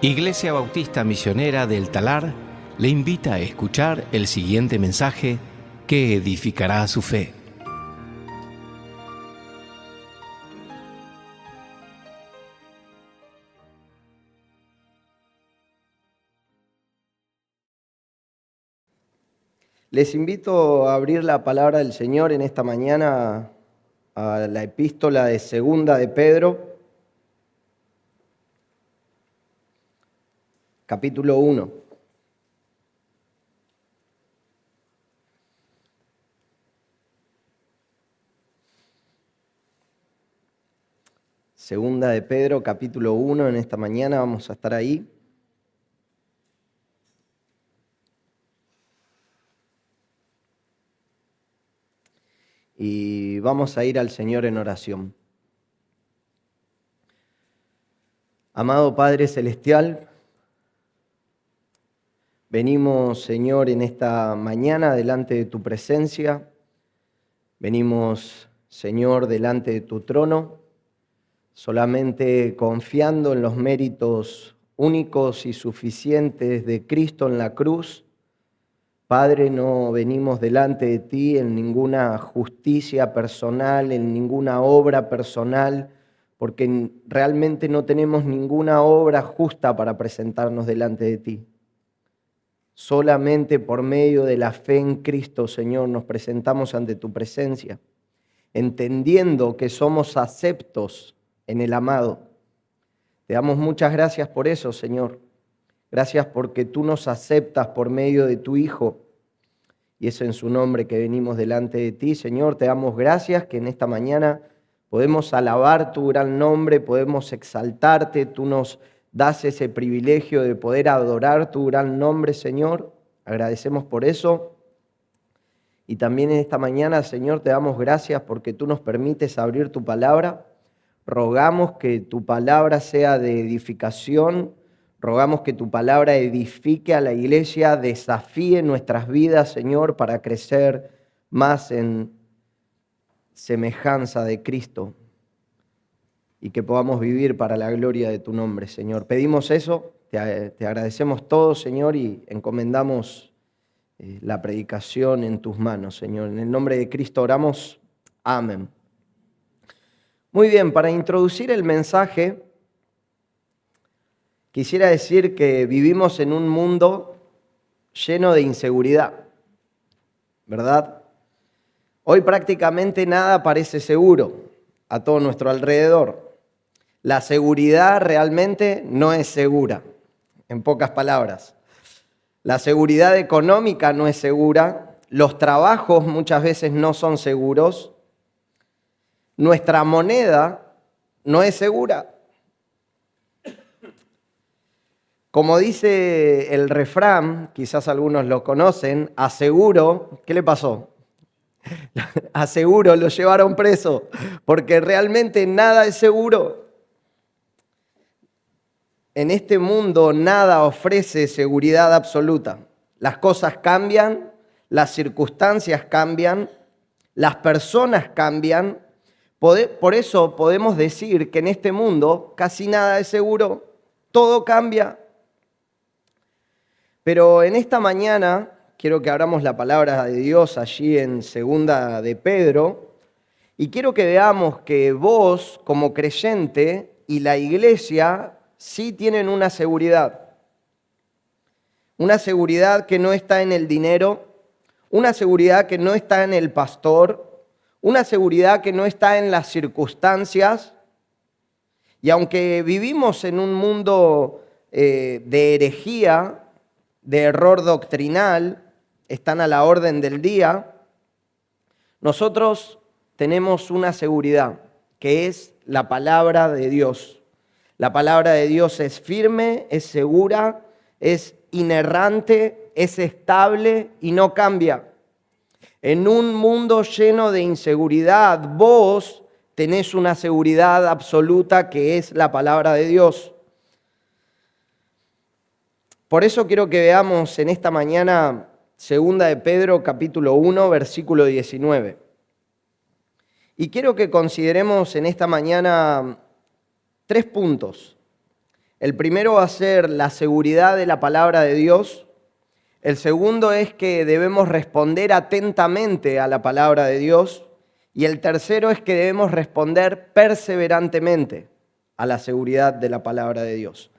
Iglesia Bautista Misionera del Talar le invita a escuchar el siguiente mensaje que edificará su fe. Les invito a abrir la palabra del Señor en esta mañana a la epístola de Segunda de Pedro, capítulo 1. Segunda de Pedro, capítulo 1, en esta mañana vamos a estar ahí. Y vamos a ir al Señor en oración. Amado Padre Celestial, venimos, Señor, en esta mañana delante de tu presencia. Venimos, Señor, delante de tu trono, solamente confiando en los méritos únicos y suficientes de Cristo en la cruz. Padre, no venimos delante de ti en ninguna justicia personal, en ninguna obra personal, porque realmente no tenemos ninguna obra justa para presentarnos delante de ti. Solamente por medio de la fe en Cristo, Señor, nos presentamos ante tu presencia, entendiendo que somos aceptos en el amado. Te damos muchas gracias por eso, Señor. Gracias porque tú nos aceptas por medio de tu Hijo. Y es en su nombre que venimos delante de ti, Señor. Te damos gracias que en esta mañana podemos alabar tu gran nombre, podemos exaltarte. Tú nos das ese privilegio de poder adorar tu gran nombre, Señor. Agradecemos por eso. Y también en esta mañana, Señor, te damos gracias porque tú nos permites abrir tu palabra. Rogamos que tu palabra sea de edificación. Rogamos que tu palabra edifique a la iglesia, desafíe nuestras vidas, Señor, para crecer más en semejanza de Cristo y que podamos vivir para la gloria de tu nombre, Señor. Pedimos eso, te agradecemos todo, Señor, y encomendamos la predicación en tus manos, Señor. En el nombre de Cristo oramos. Amén. Muy bien, para introducir el mensaje, quisiera decir que vivimos en un mundo lleno de inseguridad, ¿verdad? Hoy prácticamente nada parece seguro a todo nuestro alrededor. La seguridad realmente no es segura, en pocas palabras. La seguridad económica no es segura, los trabajos muchas veces no son seguros, nuestra moneda no es segura. Como dice el refrán, quizás algunos lo conocen, aseguro, ¿qué le pasó? Aseguro, lo llevaron preso, porque realmente nada es seguro. En este mundo nada ofrece seguridad absoluta. Las cosas cambian, las circunstancias cambian, las personas cambian. Por eso podemos decir que en este mundo casi nada es seguro, todo cambia. Pero en esta mañana quiero que abramos la palabra de Dios allí en Segunda de Pedro y quiero que veamos que vos como creyente y la iglesia sí tienen una seguridad que no está en el dinero, una seguridad que no está en el pastor, una seguridad que no está en las circunstancias. Y aunque vivimos en un mundo de herejía, de error doctrinal, están a la orden del día, nosotros tenemos una seguridad, que es la palabra de Dios. La palabra de Dios es firme, es segura, es inerrante, es estable y no cambia. En un mundo lleno de inseguridad, vos tenés una seguridad absoluta que es la palabra de Dios. Por eso quiero que veamos en esta mañana Segunda de Pedro, capítulo 1, versículo 19. Y quiero que consideremos en esta mañana 3 puntos. El primero va a ser la seguridad de la palabra de Dios. El segundo es que debemos responder atentamente a la palabra de Dios. Y el tercero es que debemos responder perseverantemente a la seguridad de la palabra de Dios.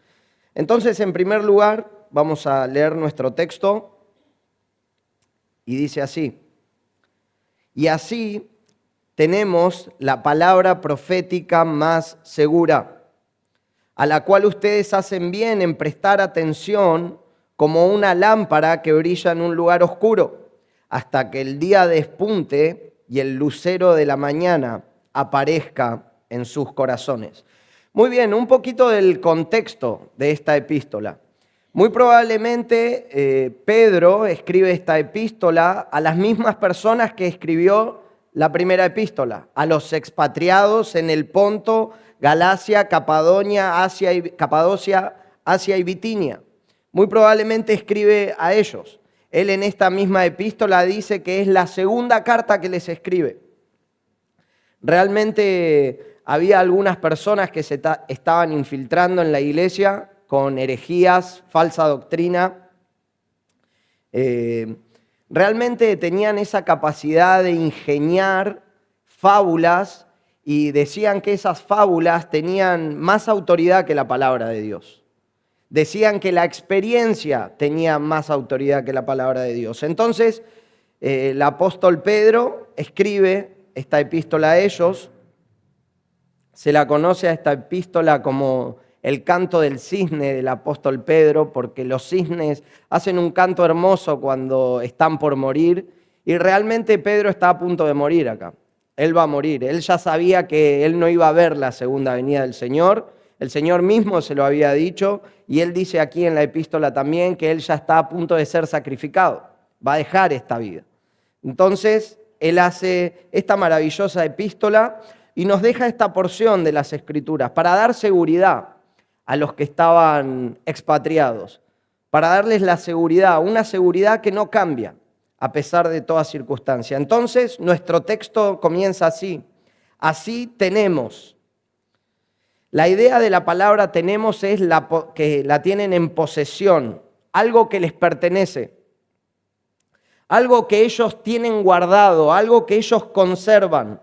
Entonces, en primer lugar, vamos a leer nuestro texto y dice así: y así tenemos la palabra profética más segura, a la cual ustedes hacen bien en prestar atención como una lámpara que brilla en un lugar oscuro, hasta que el día despunte y el lucero de la mañana aparezca en sus corazones. Muy bien, un poquito del contexto de esta epístola. Muy probablemente Pedro escribe esta epístola a las mismas personas que escribió la primera epístola, a los expatriados en el Ponto, Galacia, Capadocia, Asia y Bitinia. Muy probablemente escribe a ellos. Él en esta misma epístola dice que es la segunda carta que les escribe. Realmente había algunas personas que se estaban infiltrando en la iglesia con herejías, falsa doctrina. Realmente tenían esa capacidad de ingeniar fábulas y decían que esas fábulas tenían más autoridad que la palabra de Dios. Decían que la experiencia tenía más autoridad que la palabra de Dios. Entonces, el apóstol Pedro escribe esta epístola a ellos. Se la conoce a esta epístola como el canto del cisne del apóstol Pedro, porque los cisnes hacen un canto hermoso cuando están por morir, y realmente Pedro está a punto de morir acá. Él va a morir. Él ya sabía que él no iba a ver la segunda venida del Señor. El Señor mismo se lo había dicho, y él dice aquí en la epístola también que él ya está a punto de ser sacrificado. Va a dejar esta vida. Entonces, él hace esta maravillosa epístola y nos deja esta porción de las Escrituras para dar seguridad a los que estaban expatriados, para darles la seguridad, una seguridad que no cambia a pesar de toda circunstancia. Entonces, nuestro texto comienza así: así tenemos. La idea de la palabra tenemos es que la tienen en posesión, algo que les pertenece, algo que ellos tienen guardado, algo que ellos conservan.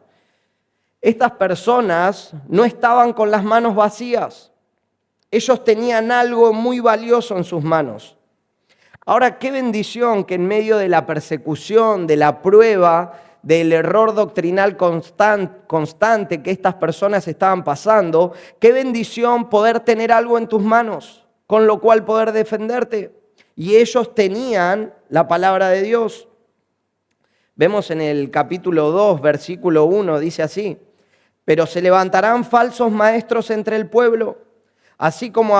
Estas personas no estaban con las manos vacías. Ellos tenían algo muy valioso en sus manos. Ahora, qué bendición que en medio de la persecución, de la prueba, del error doctrinal constante que estas personas estaban pasando, qué bendición poder tener algo en tus manos, con lo cual poder defenderte. Y ellos tenían la palabra de Dios. Vemos en el capítulo 2, versículo 1, dice así: pero se levantarán falsos maestros entre el pueblo, así como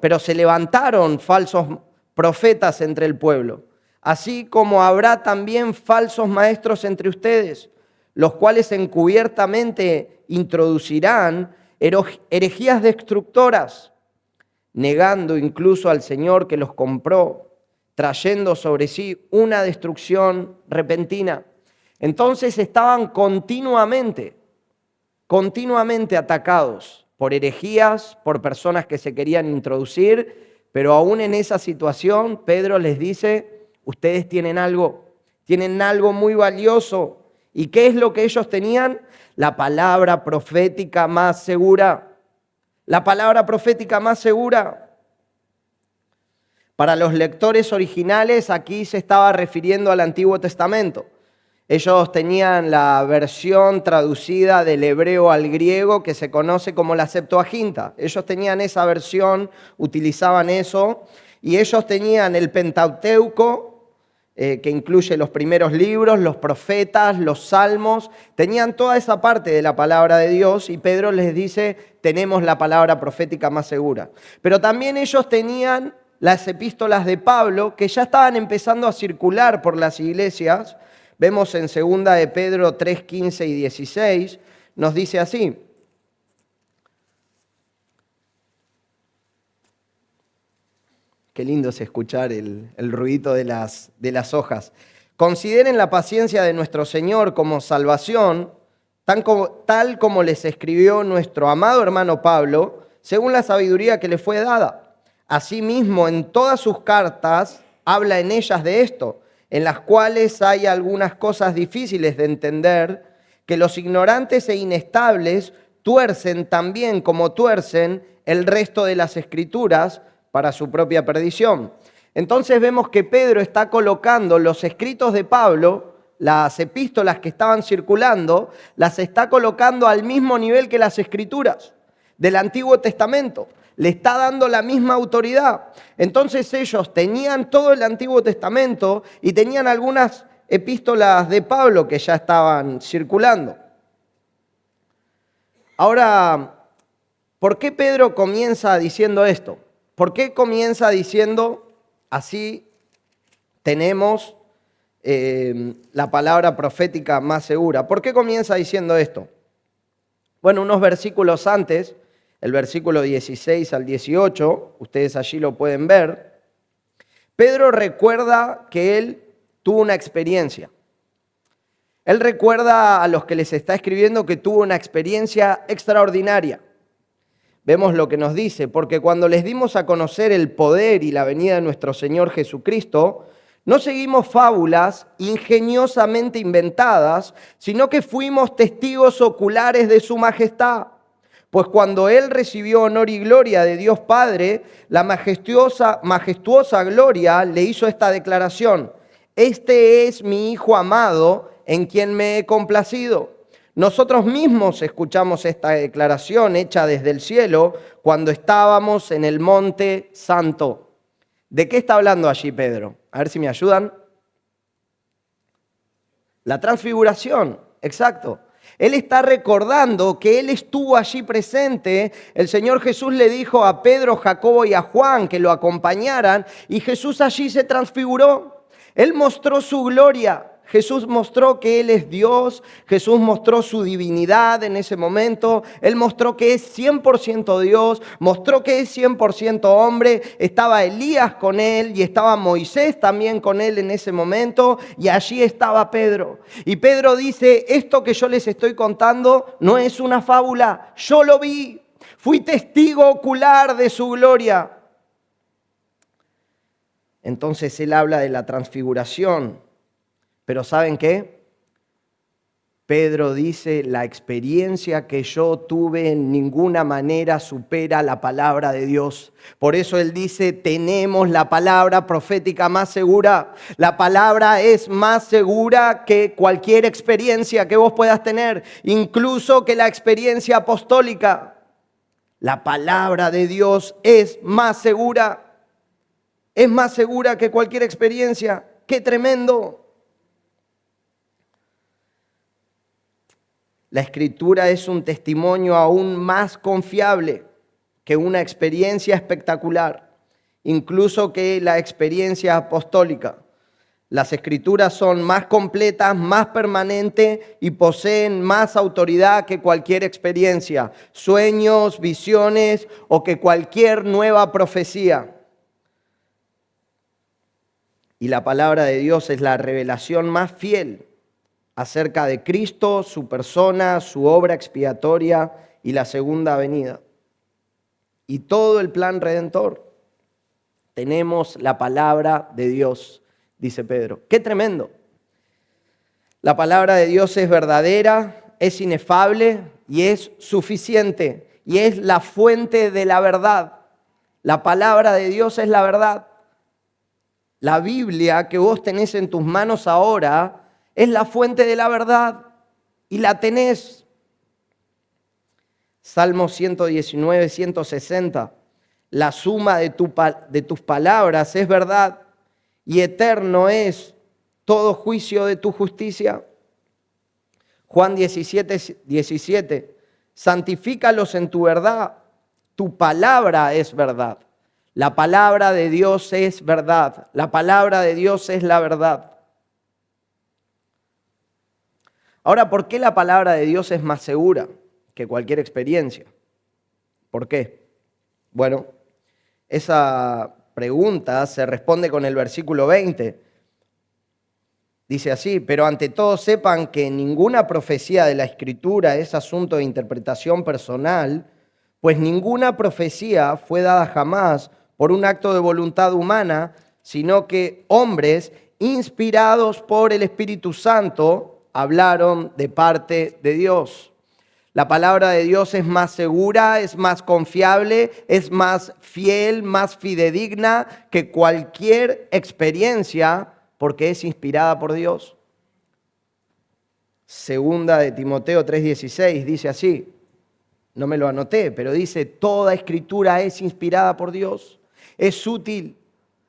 pero se levantaron falsos profetas entre el pueblo, así como habrá también falsos maestros entre ustedes, los cuales encubiertamente introducirán herejías destructoras, negando incluso al Señor que los compró, trayendo sobre sí una destrucción repentina. Entonces estaban continuamente atacados por herejías, por personas que se querían introducir, pero aún en esa situación Pedro les dice: ustedes tienen algo muy valioso. ¿Y qué es lo que ellos tenían? La palabra profética más segura. La palabra profética más segura. Para los lectores originales, aquí se estaba refiriendo al Antiguo Testamento. Ellos tenían la versión traducida del hebreo al griego que se conoce como la Septuaginta. Ellos tenían esa versión, utilizaban eso, y ellos tenían el Pentateuco, que incluye los primeros libros, los profetas, los salmos. Tenían toda esa parte de la palabra de Dios, y Pedro les dice: tenemos la palabra profética más segura. Pero también ellos tenían las epístolas de Pablo, que ya estaban empezando a circular por las iglesias. Vemos en 2 de Pedro 3, 15 y 16, nos dice así: qué lindo es escuchar el ruidito de las hojas. Consideren la paciencia de nuestro Señor como salvación, tal como les escribió nuestro amado hermano Pablo, según la sabiduría que le fue dada. Asimismo, en todas sus cartas habla en ellas de esto, en las cuales hay algunas cosas difíciles de entender, que los ignorantes e inestables tuercen también como tuercen el resto de las Escrituras para su propia perdición. Entonces vemos que Pedro está colocando los escritos de Pablo, las epístolas que estaban circulando, las está colocando al mismo nivel que las Escrituras del Antiguo Testamento. Le está dando la misma autoridad. Entonces ellos tenían todo el Antiguo Testamento y tenían algunas epístolas de Pablo que ya estaban circulando. Ahora, ¿por qué Pedro comienza diciendo esto? ¿Por qué comienza diciendo, así tenemos la palabra profética más segura? ¿Por qué comienza diciendo esto? Bueno, unos versículos antes, el versículo 16 al 18, ustedes allí lo pueden ver, Pedro recuerda que él tuvo una experiencia. Él recuerda a los que les está escribiendo que tuvo una experiencia extraordinaria. Vemos lo que nos dice, porque cuando les dimos a conocer el poder y la venida de nuestro Señor Jesucristo, no seguimos fábulas ingeniosamente inventadas, sino que fuimos testigos oculares de su majestad. Pues cuando Él recibió honor y gloria de Dios Padre, la majestuosa gloria le hizo esta declaración: este es mi Hijo amado, en quien me he complacido. Nosotros mismos escuchamos esta declaración hecha desde el cielo cuando estábamos en el Monte Santo. ¿De qué está hablando allí Pedro? A ver si me ayudan. La transfiguración, exacto. Él está recordando que él estuvo allí presente. El Señor Jesús le dijo a Pedro, Jacobo y a Juan que lo acompañaran, y Jesús allí se transfiguró. Él mostró su gloria. Jesús mostró que Él es Dios, Jesús mostró su divinidad en ese momento, Él mostró que es 100% Dios, mostró que es 100% hombre, estaba Elías con Él y estaba Moisés también con Él en ese momento, y allí estaba Pedro. Y Pedro dice, esto que yo les estoy contando no es una fábula, yo lo vi, fui testigo ocular de su gloria. Entonces Él habla de la transfiguración. Pero ¿saben qué? Pedro dice, la experiencia que yo tuve en ninguna manera supera la palabra de Dios. Por eso él dice, tenemos la palabra profética más segura. La palabra es más segura que cualquier experiencia que vos puedas tener, incluso que la experiencia apostólica. La palabra de Dios es más segura que cualquier experiencia. ¡Qué tremendo! La Escritura es un testimonio aún más confiable que una experiencia espectacular, incluso que la experiencia apostólica. Las Escrituras son más completas, más permanentes y poseen más autoridad que cualquier experiencia, sueños, visiones o que cualquier nueva profecía. Y la palabra de Dios es la revelación más fiel acerca de Cristo, su persona, su obra expiatoria y la segunda venida. Y todo el plan redentor. Tenemos la palabra de Dios, dice Pedro. ¡Qué tremendo! La palabra de Dios es verdadera, es inefable y es suficiente. Y es la fuente de la verdad. La palabra de Dios es la verdad. La Biblia que vos tenés en tus manos ahora es la fuente de la verdad y la tenés. Salmo 119, 160. La suma de tus palabras es verdad y eterno es todo juicio de tu justicia. Juan 17, 17. Santifícalos en tu verdad. Tu palabra es verdad. La palabra de Dios es verdad. La palabra de Dios es la verdad. Ahora, ¿por qué la palabra de Dios es más segura que cualquier experiencia? ¿Por qué? Bueno, esa pregunta se responde con el versículo 20. Dice así, pero ante todo sepan que ninguna profecía de la Escritura es asunto de interpretación personal, Pues ninguna profecía fue dada jamás por un acto de voluntad humana, sino que hombres inspirados por el Espíritu Santo hablaron de parte de Dios. La palabra de Dios es más segura, es más confiable, es más fiel, más fidedigna que cualquier experiencia porque es inspirada por Dios. Segunda de Timoteo 3:16 dice así, no me lo anoté, pero dice, toda escritura es inspirada por Dios, es útil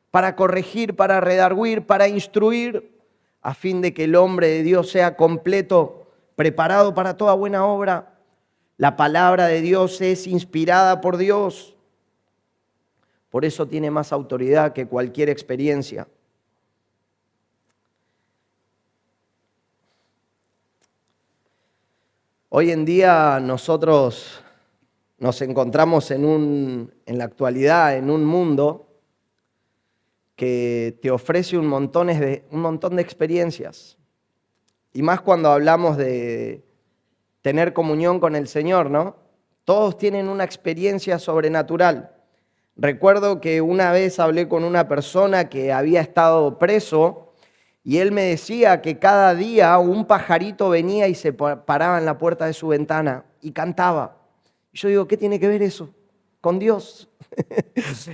para corregir, para redarguir, para instruir, a fin de que el hombre de Dios sea completo, preparado para toda buena obra. La palabra de Dios es inspirada por Dios. Por eso tiene más autoridad que cualquier experiencia. Hoy en día nosotros nos encontramos en la actualidad en un mundo que te ofrece un montón de experiencias. Y más cuando hablamos de tener comunión con el Señor, ¿no? Todos tienen una experiencia sobrenatural. Recuerdo que una vez hablé con una persona que había estado preso y él me decía que cada día un pajarito venía y se paraba en la puerta de su ventana y cantaba. Y yo digo, ¿qué tiene que ver eso con Dios?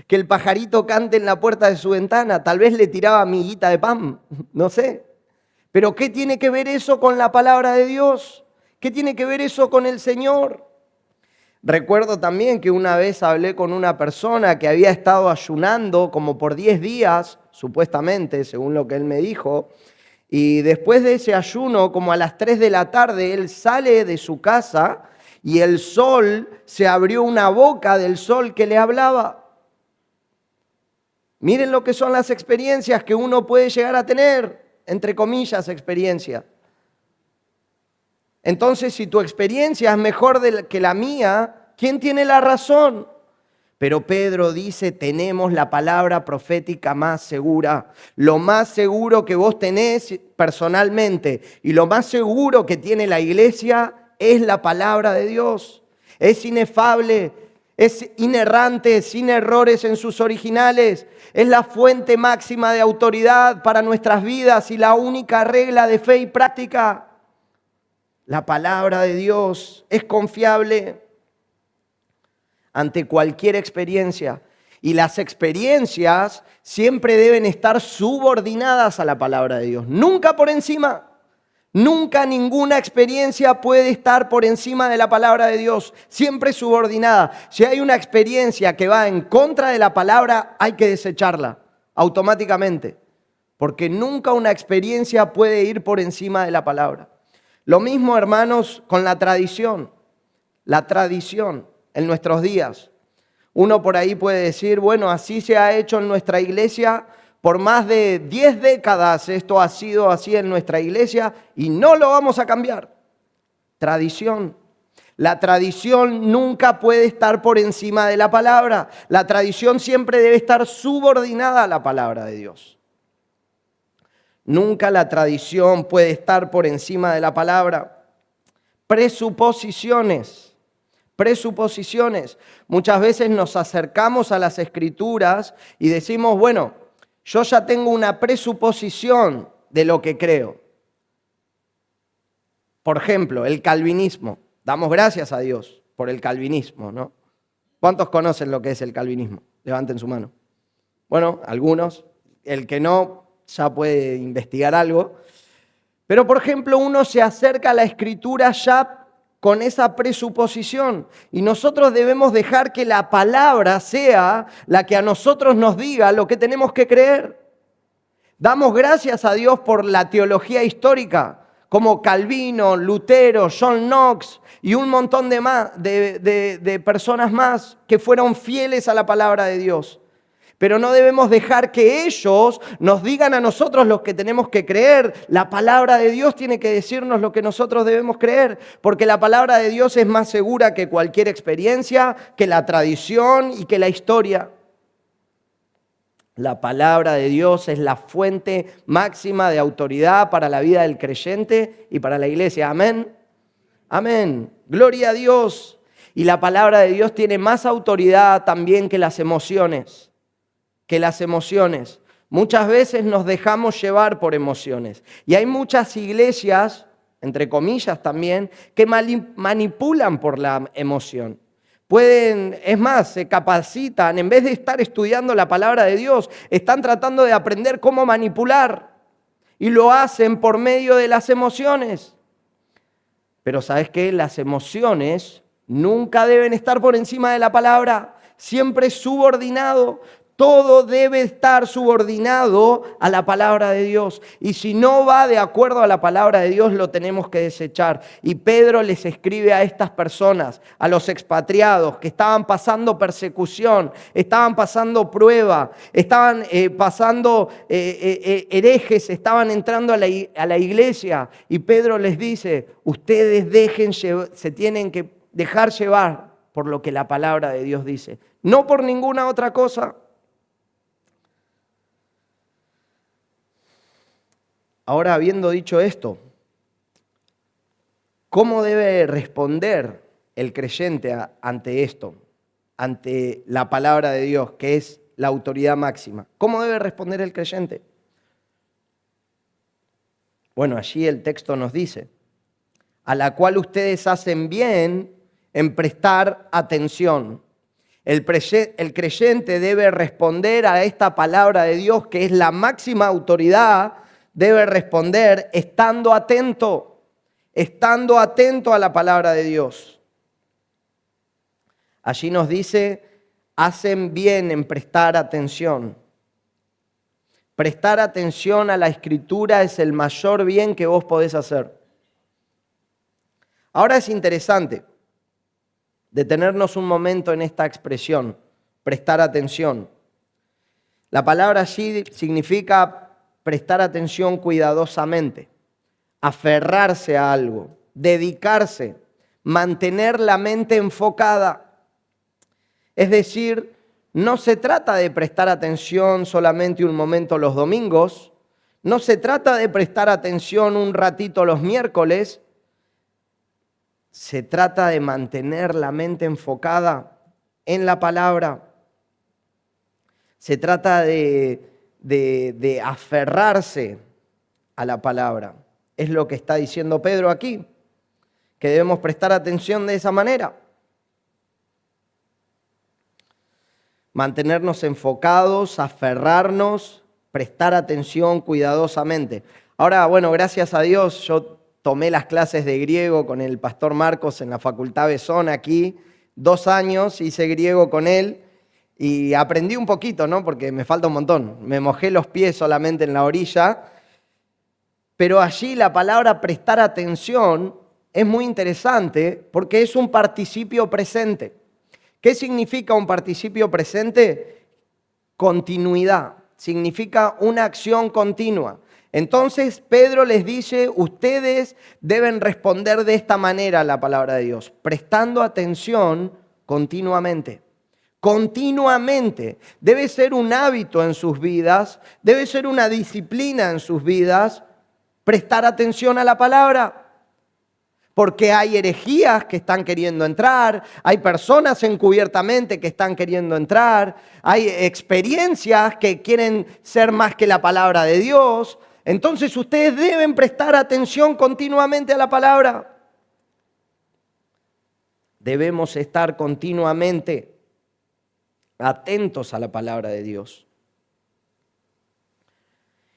Que el pajarito cante en la puerta de su ventana, tal vez le tiraba miguita de pan, no sé. Pero ¿qué tiene que ver eso con la palabra de Dios? ¿Qué tiene que ver eso con el Señor? Recuerdo también que una vez hablé con una persona que había estado ayunando como por 10 días, supuestamente, según lo que él me dijo, y después de ese ayuno, como a las 3 de la tarde, él sale de su casa y el sol, se abrió una boca del sol que le hablaba. Miren lo que son las experiencias que uno puede llegar a tener, entre comillas, experiencia. Entonces, si tu experiencia es mejor que la mía, ¿quién tiene la razón? Pero Pedro dice, tenemos la palabra profética más segura. Lo más seguro que vos tenés personalmente y lo más seguro que tiene la iglesia es la palabra de Dios. Es inefable, es inerrante, sin errores en sus originales. Es la fuente máxima de autoridad para nuestras vidas y la única regla de fe y práctica. La palabra de Dios es confiable ante cualquier experiencia. Y las experiencias siempre deben estar subordinadas a la palabra de Dios. Nunca por encima. Nunca ninguna experiencia puede estar por encima de la palabra de Dios. Siempre subordinada. Si hay una experiencia que va en contra de la palabra, hay que desecharla automáticamente. Porque nunca una experiencia puede ir por encima de la palabra. Lo mismo, hermanos, con la tradición. La tradición en nuestros días. Uno por ahí puede decir, bueno, así se ha hecho en nuestra iglesia por más de 10 décadas. Esto ha sido así en nuestra iglesia y no lo vamos a cambiar. Tradición. La tradición nunca puede estar por encima de la palabra. La tradición siempre debe estar subordinada a la palabra de Dios. Nunca la tradición puede estar por encima de la palabra. Presuposiciones. Muchas veces nos acercamos a las Escrituras y decimos, bueno, yo ya tengo una presuposición de lo que creo. Por ejemplo, el calvinismo. Damos gracias a Dios por el calvinismo, ¿no? ¿Cuántos conocen lo que es el calvinismo? Levanten su mano. Bueno, algunos. El que no, ya puede investigar algo. Pero, por ejemplo, uno se acerca a la Escritura ya con esa presuposición. Y nosotros debemos dejar que la palabra sea la que a nosotros nos diga lo que tenemos que creer. Damos gracias a Dios por la teología histórica, como Calvino, Lutero, John Knox y un montón de personas más que fueron fieles a la palabra de Dios. Pero no debemos dejar que ellos nos digan a nosotros lo que tenemos que creer. La palabra de Dios tiene que decirnos lo que nosotros debemos creer, porque la palabra de Dios es más segura que cualquier experiencia, que la tradición y que la historia. La palabra de Dios es la fuente máxima de autoridad para la vida del creyente y para la iglesia. Amén. Amén. Gloria a Dios. Y la palabra de Dios tiene más autoridad también que las emociones. Muchas veces nos dejamos llevar por emociones. Y hay muchas iglesias, entre comillas también, que manipulan por la emoción. Es más, se capacitan, en vez de estar estudiando la palabra de Dios, están tratando de aprender cómo manipular. Y lo hacen por medio de las emociones. Pero ¿sabes qué? Las emociones nunca deben estar por encima de la palabra. Siempre subordinado. Todo debe estar subordinado a la palabra de Dios. Y si no va de acuerdo a la palabra de Dios, lo tenemos que desechar. Y Pedro les escribe a estas personas, a los expatriados que estaban pasando persecución, estaban pasando prueba, estaban pasando herejes, estaban entrando a la iglesia. Y Pedro les dice, ustedes se tienen que dejar llevar por lo que la palabra de Dios dice, no por ninguna otra cosa. Ahora, habiendo dicho esto, ¿cómo debe responder el creyente ante esto? Ante la palabra de Dios, que es la autoridad máxima. ¿Cómo debe responder el creyente? Bueno, allí el texto nos dice, a la cual ustedes hacen bien en prestar atención. El creyente debe responder a esta palabra de Dios, que es la máxima autoridad. Debe responder estando atento a la palabra de Dios. Allí nos dice, hacen bien en prestar atención. Prestar atención a la Escritura es el mayor bien que vos podés hacer. Ahora es interesante detenernos un momento en esta expresión, prestar atención. La palabra allí significa prestar atención cuidadosamente, aferrarse a algo, dedicarse, mantener la mente enfocada. Es decir, no se trata de prestar atención solamente un momento los domingos, no se trata de prestar atención un ratito los miércoles, se trata de mantener la mente enfocada en la palabra. Se trata de aferrarse a la palabra. Es lo que está diciendo Pedro aquí, que debemos prestar atención de esa manera. Mantenernos enfocados, aferrarnos, prestar atención cuidadosamente. Ahora, bueno, gracias a Dios, yo tomé las clases de griego con el pastor Marcos en la Facultad Besón aquí, 2 años hice griego con él. Y aprendí un poquito, ¿no? Porque me falta un montón. Me mojé los pies solamente en la orilla. Pero allí la palabra prestar atención es muy interesante porque es un participio presente. ¿Qué significa un participio presente? Continuidad. Significa una acción continua. Entonces Pedro les dice, ustedes deben responder de esta manera a la palabra de Dios, prestando atención continuamente. Continuamente. Debe ser un hábito en sus vidas, debe ser una disciplina en sus vidas, prestar atención a la palabra. Porque hay herejías que están queriendo entrar, hay personas encubiertamente que están queriendo entrar, hay experiencias que quieren ser más que la palabra de Dios. Entonces ustedes deben prestar atención continuamente a la palabra. Debemos estar continuamente atentos a la palabra de Dios.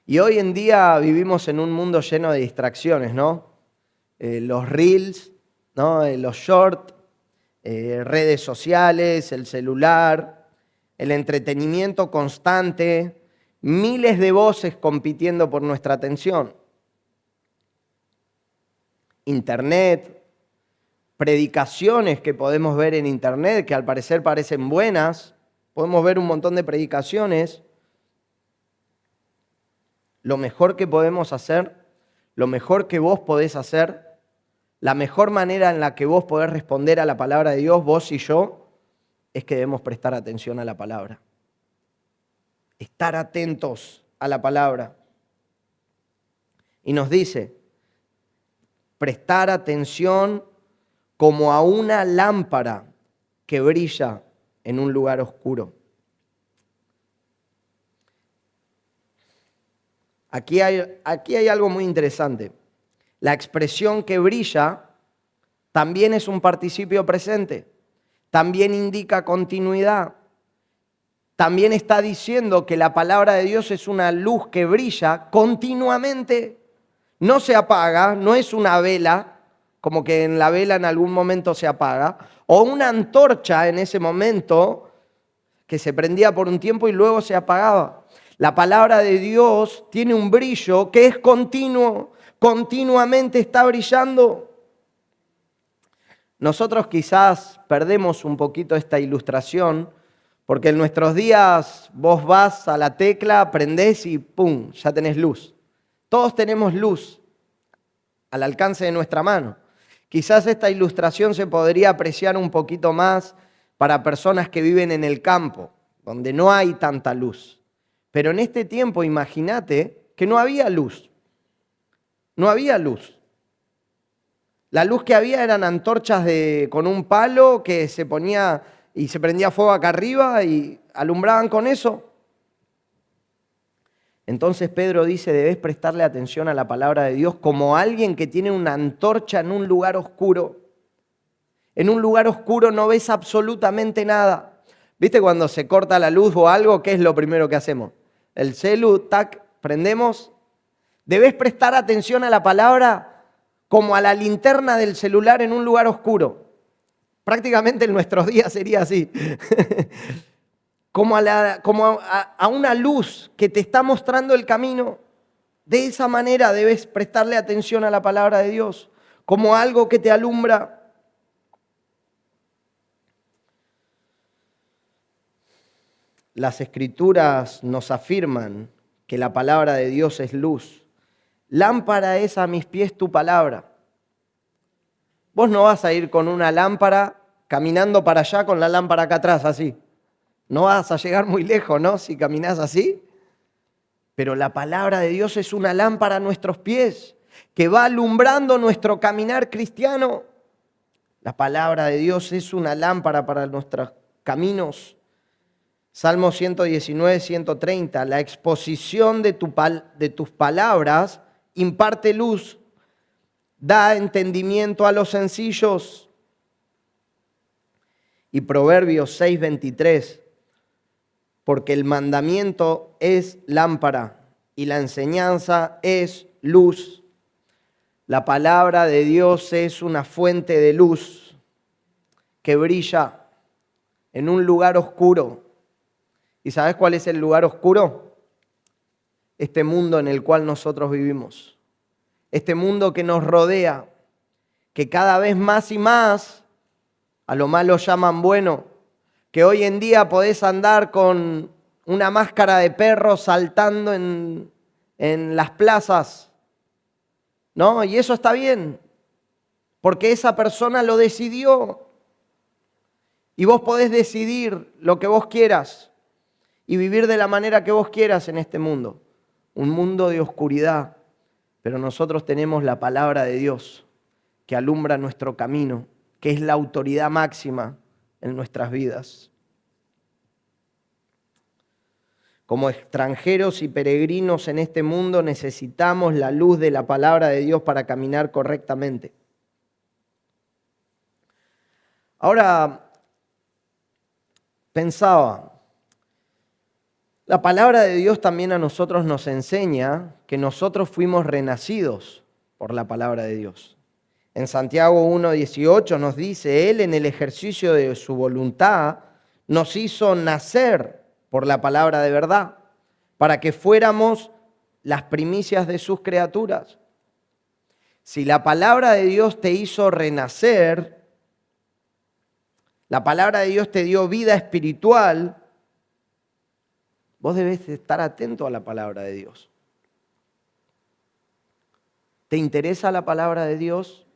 Y hoy en día vivimos en un mundo lleno de distracciones, ¿no? Los reels, ¿no? Los shorts, redes sociales, el celular, el entretenimiento constante, miles de voces compitiendo por nuestra atención. Internet, predicaciones que podemos ver en internet que al parecer parecen buenas. Podemos ver un montón de predicaciones. Lo mejor que podemos hacer, lo mejor que vos podés hacer, la mejor manera en la que vos podés responder a la palabra de Dios, vos y yo, es que debemos prestar atención a la palabra. Estar atentos a la palabra. Y nos dice, prestar atención como a una lámpara que brilla en un lugar oscuro. Aquí hay algo muy interesante. La expresión que brilla también es un participio presente, también indica continuidad. También está diciendo que la palabra de Dios es una luz que brilla continuamente, no se apaga, no es una vela, como que en la vela en algún momento se apaga, o una antorcha en ese momento que se prendía por un tiempo y luego se apagaba. La palabra de Dios tiene un brillo que es continuo, continuamente está brillando. Nosotros quizás perdemos un poquito esta ilustración, porque en nuestros días vos vas a la tecla, prendés y ¡pum!, ya tenés luz. Todos tenemos luz al alcance de nuestra mano. Quizás esta ilustración se podría apreciar un poquito más para personas que viven en el campo, donde no hay tanta luz. Pero en este tiempo, imagínate que no había luz. No había luz. La luz que había eran antorchas con un palo que se ponía y se prendía fuego acá arriba y alumbraban con eso. Entonces Pedro dice, debes prestarle atención a la palabra de Dios como alguien que tiene una antorcha en un lugar oscuro. En un lugar oscuro no ves absolutamente nada. ¿Viste cuando se corta la luz o algo? ¿Qué es lo primero que hacemos? El celu, tac, prendemos. Debes prestar atención a la palabra como a la linterna del celular en un lugar oscuro. Prácticamente en nuestros días sería así. como a una luz que te está mostrando el camino. De esa manera debes prestarle atención a la palabra de Dios, como algo que te alumbra. Las Escrituras nos afirman que la palabra de Dios es luz. Lámpara es a mis pies tu palabra. Vos no vas a ir con una lámpara caminando para allá con la lámpara acá atrás, así. No vas a llegar muy lejos, ¿no? Si caminás así. Pero la palabra de Dios es una lámpara a nuestros pies que va alumbrando nuestro caminar cristiano. La palabra de Dios es una lámpara para nuestros caminos. Salmo 119, 130. La exposición de tus palabras imparte luz, da entendimiento a los sencillos. Y Proverbios 6, 23. Porque el mandamiento es lámpara y la enseñanza es luz. La palabra de Dios es una fuente de luz que brilla en un lugar oscuro. ¿Y sabes cuál es el lugar oscuro? Este mundo en el cual nosotros vivimos. Este mundo que nos rodea, que cada vez más y más a lo malo llaman bueno, que hoy en día podés andar con una máscara de perro saltando en las plazas, ¿no? Y eso está bien, porque esa persona lo decidió. Y vos podés decidir lo que vos quieras y vivir de la manera que vos quieras en este mundo. Un mundo de oscuridad, pero nosotros tenemos la palabra de Dios que alumbra nuestro camino, que es la autoridad máxima en nuestras vidas. Como extranjeros y peregrinos en este mundo necesitamos la luz de la palabra de Dios para caminar correctamente. Ahora, pensaba, la palabra de Dios también a nosotros nos enseña que nosotros fuimos renacidos por la palabra de Dios. En Santiago 1:18 nos dice, Él en el ejercicio de su voluntad nos hizo nacer por la palabra de verdad, para que fuéramos las primicias de sus criaturas. Si la palabra de Dios te hizo renacer, la palabra de Dios te dio vida espiritual, vos debes estar atento a la palabra de Dios. ¿Te interesa la palabra de Dios?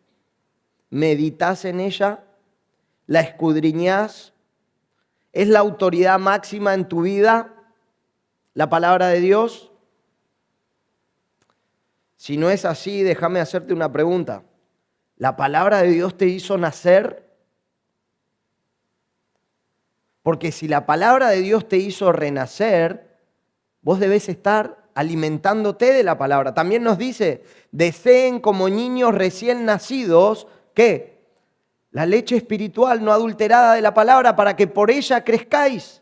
¿Meditas en ella? ¿La escudriñás? ¿Es la autoridad máxima en tu vida la palabra de Dios? Si no es así, déjame hacerte una pregunta. ¿La palabra de Dios te hizo nacer? Porque si la palabra de Dios te hizo renacer, vos debés estar alimentándote de la palabra. También nos dice, deseen como niños recién nacidos, ¿qué? La leche espiritual no adulterada de la palabra para que por ella crezcáis.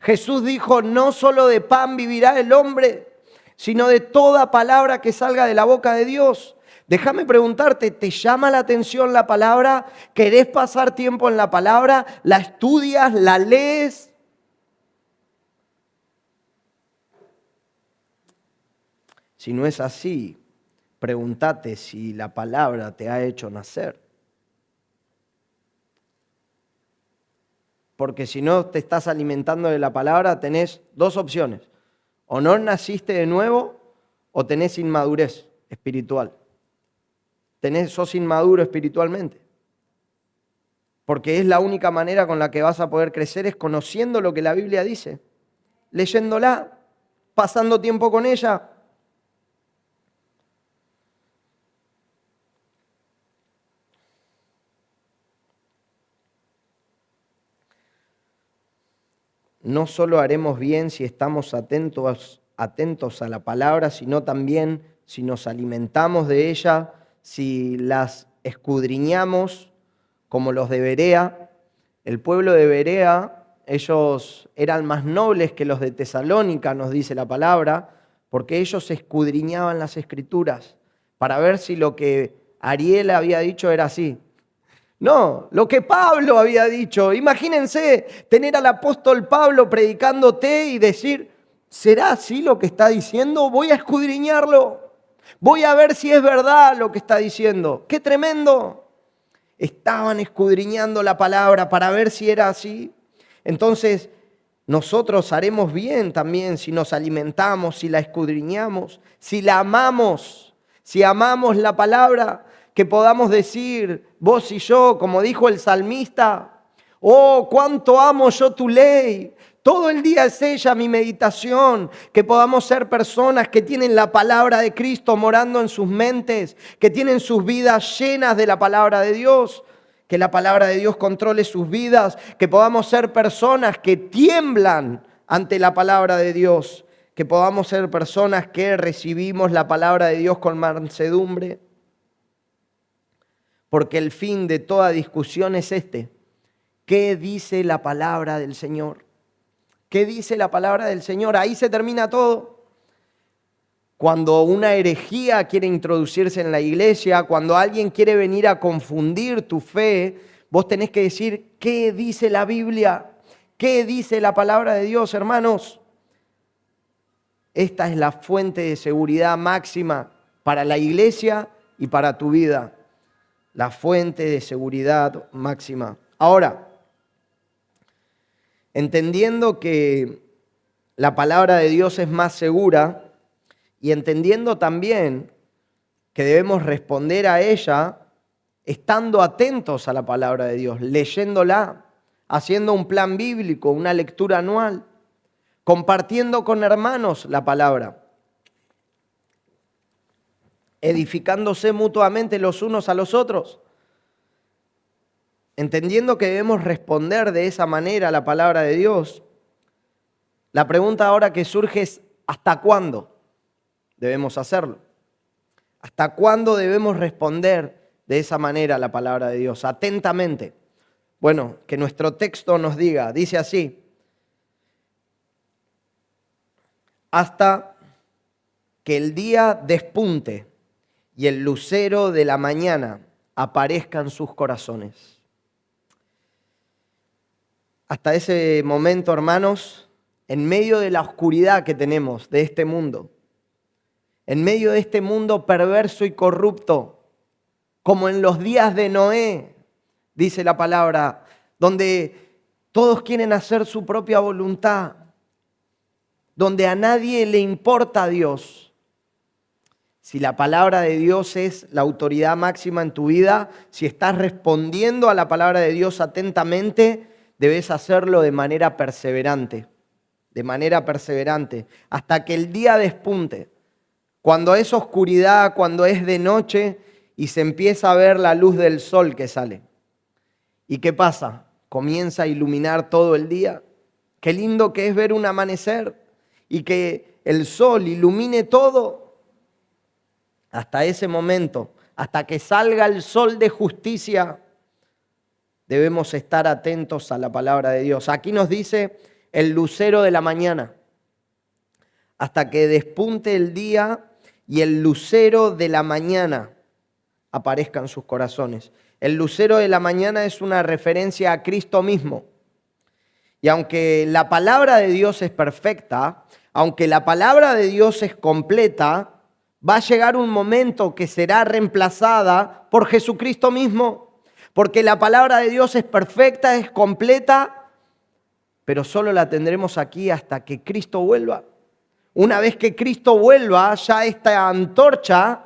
Jesús dijo, no solo de pan vivirá el hombre, sino de toda palabra que salga de la boca de Dios. Déjame preguntarte, ¿te llama la atención la palabra? ¿Querés pasar tiempo en la palabra? ¿La estudias? ¿La lees? Si no es así, pregúntate si la palabra te ha hecho nacer. Porque si no te estás alimentando de la palabra, tenés dos opciones. O no naciste de nuevo o tenés inmadurez espiritual. Sos inmaduro espiritualmente. Porque es la única manera con la que vas a poder crecer, es conociendo lo que la Biblia dice, leyéndola, pasando tiempo con ella. No solo haremos bien si estamos atentos a la palabra, sino también si nos alimentamos de ella, si las escudriñamos como los de Berea. El pueblo de Berea, ellos eran más nobles que los de Tesalónica, nos dice la palabra, porque ellos escudriñaban las Escrituras para ver si lo que Ariel había dicho era así. No, lo que Pablo había dicho. Imagínense tener al apóstol Pablo predicándote y decir, ¿será así lo que está diciendo? Voy a escudriñarlo. Voy a ver si es verdad lo que está diciendo. ¡Qué tremendo! Estaban escudriñando la palabra para ver si era así. Entonces, nosotros haremos bien también si nos alimentamos, si la escudriñamos, si la amamos, si amamos la palabra, que podamos decir, vos y yo, como dijo el salmista, oh, cuánto amo yo tu ley. Todo el día es ella mi meditación, que podamos ser personas que tienen la palabra de Cristo morando en sus mentes, que tienen sus vidas llenas de la palabra de Dios, que la palabra de Dios controle sus vidas, que podamos ser personas que tiemblan ante la palabra de Dios, que podamos ser personas que recibimos la palabra de Dios con mansedumbre. Porque el fin de toda discusión es este. ¿Qué dice la palabra del Señor? ¿Qué dice la palabra del Señor? Ahí se termina todo. Cuando una herejía quiere introducirse en la iglesia, cuando alguien quiere venir a confundir tu fe, vos tenés que decir, ¿qué dice la Biblia? ¿Qué dice la palabra de Dios, hermanos? Esta es la fuente de seguridad máxima para la iglesia y para tu vida. La fuente de seguridad máxima. Ahora, entendiendo que la palabra de Dios es más segura y entendiendo también que debemos responder a ella estando atentos a la palabra de Dios, leyéndola, haciendo un plan bíblico, una lectura anual, compartiendo con hermanos la palabra, edificándose mutuamente los unos a los otros, entendiendo que debemos responder de esa manera a la palabra de Dios. La pregunta ahora que surge es, ¿hasta cuándo debemos hacerlo? ¿Hasta cuándo debemos responder de esa manera a la palabra de Dios? Atentamente. Bueno, que nuestro texto nos diga, dice así, hasta que el día despunte y el lucero de la mañana aparezca en sus corazones. Hasta ese momento, hermanos, en medio de la oscuridad que tenemos de este mundo, en medio de este mundo perverso y corrupto, como en los días de Noé, dice la palabra, donde todos quieren hacer su propia voluntad, donde a nadie le importa a Dios. Si la palabra de Dios es la autoridad máxima en tu vida, si estás respondiendo a la palabra de Dios atentamente, debes hacerlo de manera perseverante, hasta que el día despunte. Cuando es oscuridad, cuando es de noche y se empieza a ver la luz del sol que sale. ¿Y qué pasa? Comienza a iluminar todo el día. Qué lindo que es ver un amanecer y que el sol ilumine todo. Hasta ese momento, hasta que salga el sol de justicia, debemos estar atentos a la palabra de Dios. Aquí nos dice el lucero de la mañana, hasta que despunte el día y el lucero de la mañana aparezca en sus corazones. El lucero de la mañana es una referencia a Cristo mismo. Y aunque la palabra de Dios es perfecta, aunque la palabra de Dios es completa, va a llegar un momento que será reemplazada por Jesucristo mismo. Porque la palabra de Dios es perfecta, es completa, pero solo la tendremos aquí hasta que Cristo vuelva. Una vez que Cristo vuelva, ya esta antorcha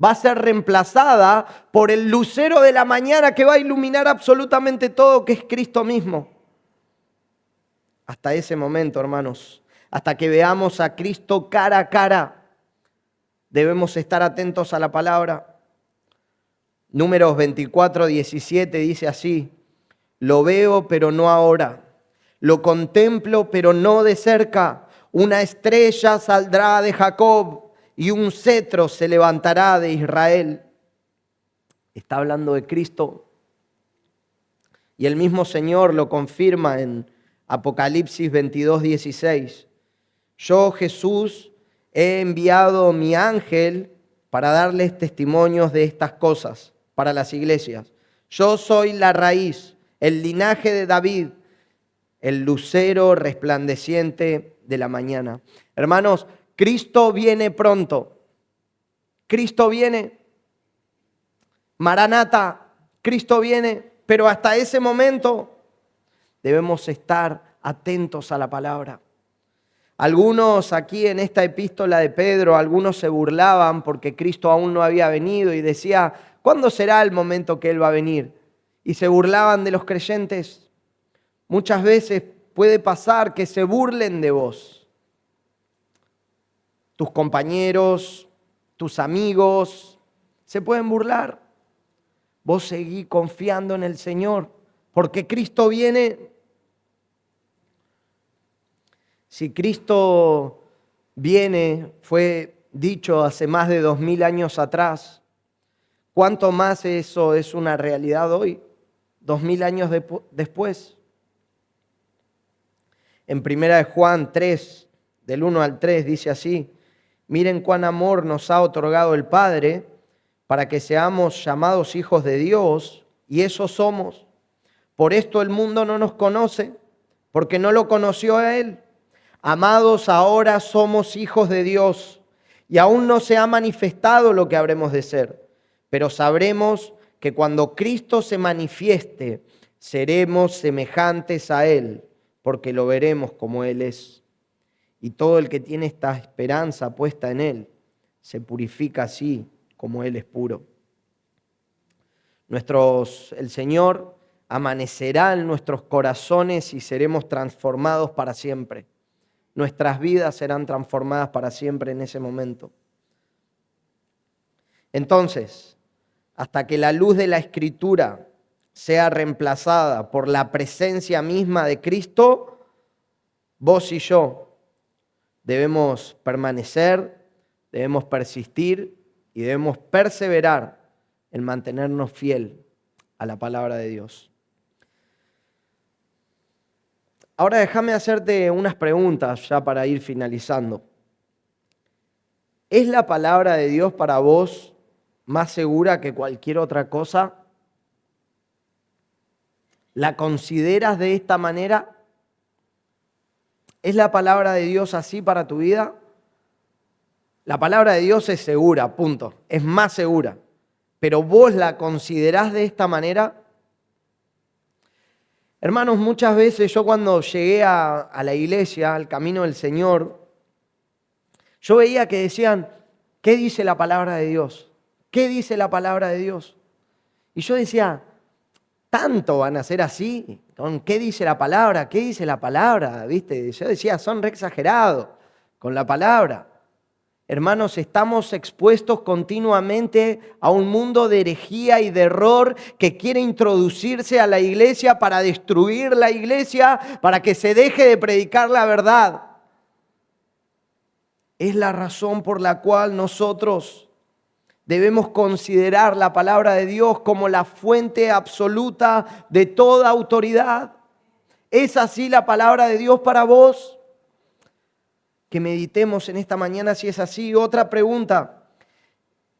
va a ser reemplazada por el lucero de la mañana que va a iluminar absolutamente todo, que es Cristo mismo. Hasta ese momento, hermanos, hasta que veamos a Cristo cara a cara, debemos estar atentos a la palabra. Números 24:17 dice así: lo veo, pero no ahora. Lo contemplo, pero no de cerca. Una estrella saldrá de Jacob y un cetro se levantará de Israel. Está hablando de Cristo. Y el mismo Señor lo confirma en Apocalipsis 22:16. Yo, Jesús, he enviado mi ángel para darles testimonios de estas cosas para las iglesias. Yo soy la raíz, el linaje de David, el lucero resplandeciente de la mañana. Hermanos, Cristo viene pronto. Cristo viene. Maranata, Cristo viene. Pero hasta ese momento debemos estar atentos a la palabra. Algunos aquí en esta epístola de Pedro, algunos se burlaban porque Cristo aún no había venido y decía: ¿cuándo será el momento que Él va a venir? Y se burlaban de los creyentes. Muchas veces puede pasar que se burlen de vos. Tus compañeros, tus amigos, se pueden burlar. Vos seguí confiando en el Señor, porque Cristo viene. Si Cristo viene, fue dicho hace más de 2000 años atrás, ¿cuánto más eso es una realidad hoy, 2000 años después? En 1 Juan 3, del 1 al 3, dice así: miren cuán amor nos ha otorgado el Padre para que seamos llamados hijos de Dios, y eso somos. Por esto el mundo no nos conoce, porque no lo conoció a Él. Amados, ahora somos hijos de Dios, y aún no se ha manifestado lo que habremos de ser, pero sabremos que cuando Cristo se manifieste, seremos semejantes a Él, porque lo veremos como Él es. Y todo el que tiene esta esperanza puesta en Él, se purifica así como Él es puro. El Señor amanecerá en nuestros corazones y seremos transformados para siempre. Nuestras vidas serán transformadas para siempre en ese momento. Entonces, hasta que la luz de la Escritura sea reemplazada por la presencia misma de Cristo, vos y yo debemos permanecer, debemos persistir y debemos perseverar en mantenernos fiel a la palabra de Dios. Ahora déjame hacerte unas preguntas ya para ir finalizando. ¿Es la palabra de Dios para vos más segura que cualquier otra cosa? ¿La consideras de esta manera? ¿Es la palabra de Dios así para tu vida? La palabra de Dios es segura, punto. Es más segura. ¿Pero vos la considerás de esta manera? Hermanos, muchas veces yo cuando llegué a la iglesia, al camino del Señor, yo veía que decían: ¿qué dice la palabra de Dios? ¿Qué dice la palabra de Dios? Y yo decía: ¿tanto van a ser así? ¿Con qué dice la palabra? ¿Qué dice la palabra? ¿Viste? Yo decía: son re exagerados con la palabra. Hermanos, estamos expuestos continuamente a un mundo de herejía y de error que quiere introducirse a la iglesia para destruir la iglesia, para que se deje de predicar la verdad. Es la razón por la cual nosotros debemos considerar la palabra de Dios como la fuente absoluta de toda autoridad. ¿Es así la palabra de Dios para vos? Que meditemos en esta mañana si es así. Otra pregunta: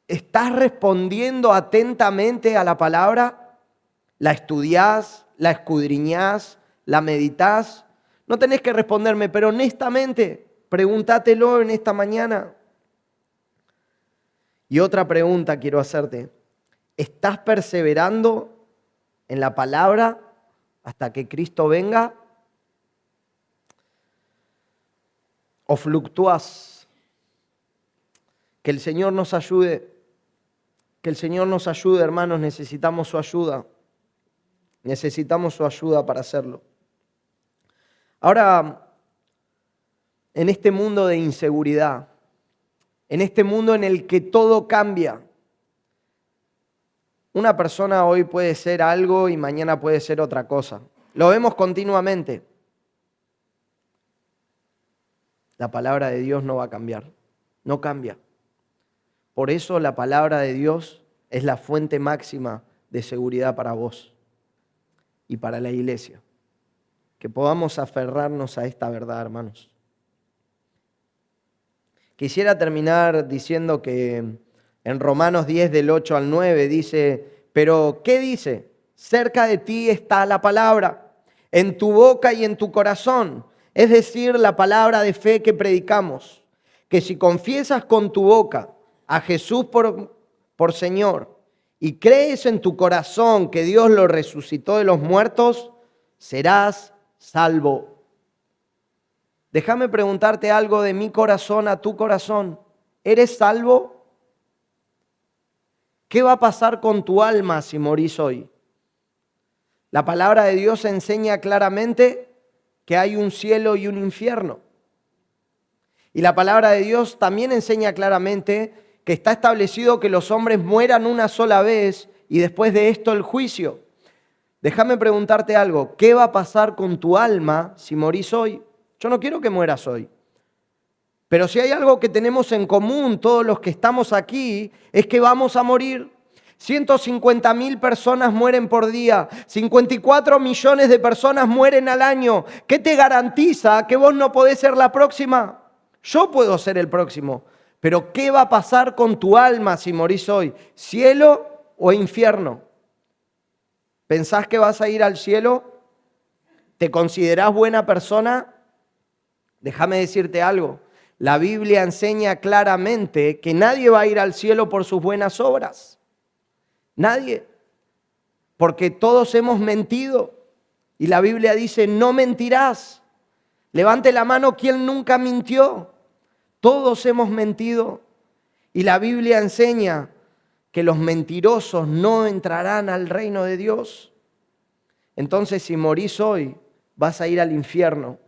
¿estás respondiendo atentamente a la palabra? ¿La estudiás, la escudriñás, la meditás? No tenés que responderme, pero honestamente, pregúntatelo en esta mañana. Y otra pregunta quiero hacerte: ¿estás perseverando en la palabra hasta que Cristo venga? ¿O fluctúas? Que el Señor nos ayude. Que el Señor nos ayude, hermanos. Necesitamos su ayuda. Necesitamos su ayuda para hacerlo. Ahora, en este mundo de inseguridad, en este mundo en el que todo cambia, una persona hoy puede ser algo y mañana puede ser otra cosa. Lo vemos continuamente. La palabra de Dios no va a cambiar, no cambia. Por eso la palabra de Dios es la fuente máxima de seguridad para vos y para la iglesia. Que podamos aferrarnos a esta verdad, hermanos. Quisiera terminar diciendo que en Romanos 10 del 8 al 9 dice: pero ¿qué dice? Cerca de ti está la palabra, en tu boca y en tu corazón. Es decir, la palabra de fe que predicamos, que si confiesas con tu boca a Jesús por Señor y crees en tu corazón que Dios lo resucitó de los muertos, serás salvo. Déjame preguntarte algo de mi corazón a tu corazón. ¿Eres salvo? ¿Qué va a pasar con tu alma si morís hoy? La palabra de Dios enseña claramente que hay un cielo y un infierno. Y la palabra de Dios también enseña claramente que está establecido que los hombres mueran una sola vez y después de esto el juicio. Déjame preguntarte algo: ¿qué va a pasar con tu alma si morís hoy? Yo no quiero que mueras hoy. Pero si hay algo que tenemos en común todos los que estamos aquí, es que vamos a morir. 150.000 personas mueren por día, 54 millones de personas mueren al año. ¿Qué te garantiza que vos no podés ser la próxima? Yo puedo ser el próximo, pero ¿qué va a pasar con tu alma si morís hoy? ¿Cielo o infierno? ¿Pensás que vas a ir al cielo? ¿Te considerás buena persona? Déjame decirte algo. La Biblia enseña claramente que nadie va a ir al cielo por sus buenas obras. Nadie. Porque todos hemos mentido. Y la Biblia dice: no mentirás. Levante la mano quien nunca mintió. Todos hemos mentido. Y la Biblia enseña que los mentirosos no entrarán al reino de Dios. Entonces, si morís hoy, vas a ir al infierno.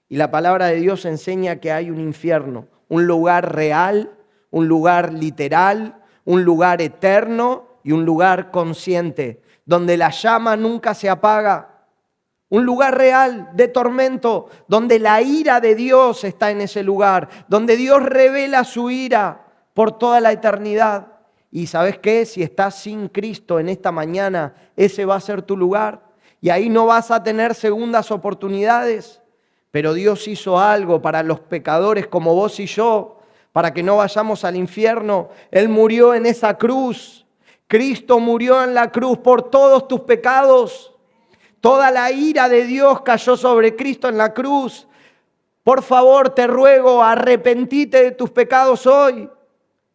Y la palabra de Dios enseña que hay un infierno, un lugar real, un lugar literal, un lugar eterno y un lugar consciente, donde la llama nunca se apaga. Un lugar real de tormento, donde la ira de Dios está en ese lugar, donde Dios revela su ira por toda la eternidad. Y ¿sabes qué? Si estás sin Cristo en esta mañana, ese va a ser tu lugar. Y ahí no vas a tener segundas oportunidades. Pero Dios hizo algo para los pecadores como vos y yo, para que no vayamos al infierno. Él murió en esa cruz. Cristo murió en la cruz por todos tus pecados. Toda la ira de Dios cayó sobre Cristo en la cruz. Por favor, te ruego, arrepentite de tus pecados hoy.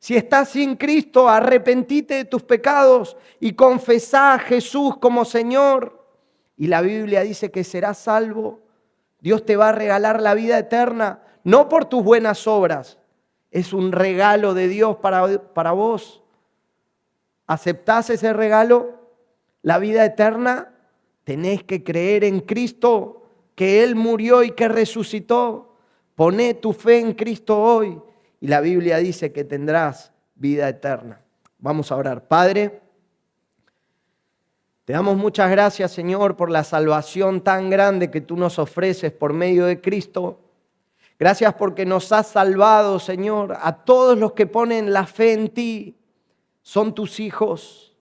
Si estás sin Cristo, arrepentite de tus pecados y confesá a Jesús como Señor. Y la Biblia dice que serás salvo. Dios te va a regalar la vida eterna, no por tus buenas obras. Es un regalo de Dios para vos. ¿Aceptás ese regalo? La vida eterna. Tenés que creer en Cristo, que Él murió y que resucitó. Poné tu fe en Cristo hoy y la Biblia dice que tendrás vida eterna. Vamos a orar. Padre, te damos muchas gracias, Señor, por la salvación tan grande que tú nos ofreces por medio de Cristo. Gracias porque nos has salvado, Señor. A todos los que ponen la fe en ti son tus hijos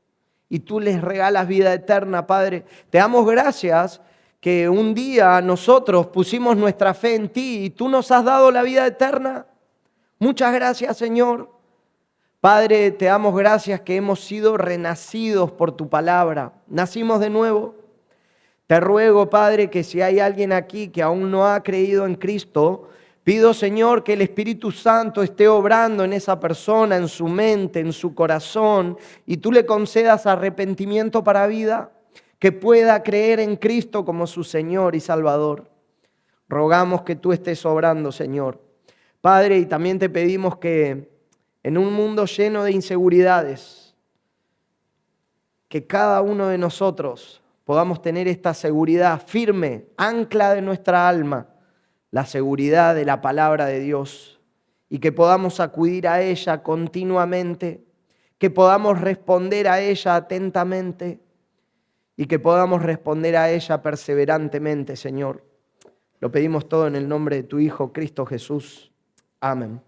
y tú les regalas vida eterna, Padre. Te damos gracias que un día nosotros pusimos nuestra fe en ti y tú nos has dado la vida eterna. Muchas gracias, Señor. Padre, te damos gracias que hemos sido renacidos por tu palabra. Nacimos de nuevo. Te ruego, Padre, que si hay alguien aquí que aún no ha creído en Cristo, pido, Señor, que el Espíritu Santo esté obrando en esa persona, en su mente, en su corazón, y tú le concedas arrepentimiento para vida, que pueda creer en Cristo como su Señor y Salvador. Rogamos que tú estés obrando, Señor. Padre, y también te pedimos que en un mundo lleno de inseguridades, que cada uno de nosotros podamos tener esta seguridad firme, ancla de nuestra alma, la seguridad de la palabra de Dios, y que podamos acudir a ella continuamente, que podamos responder a ella atentamente y que podamos responder a ella perseverantemente, Señor. Lo pedimos todo en el nombre de tu Hijo, Cristo Jesús. Amén.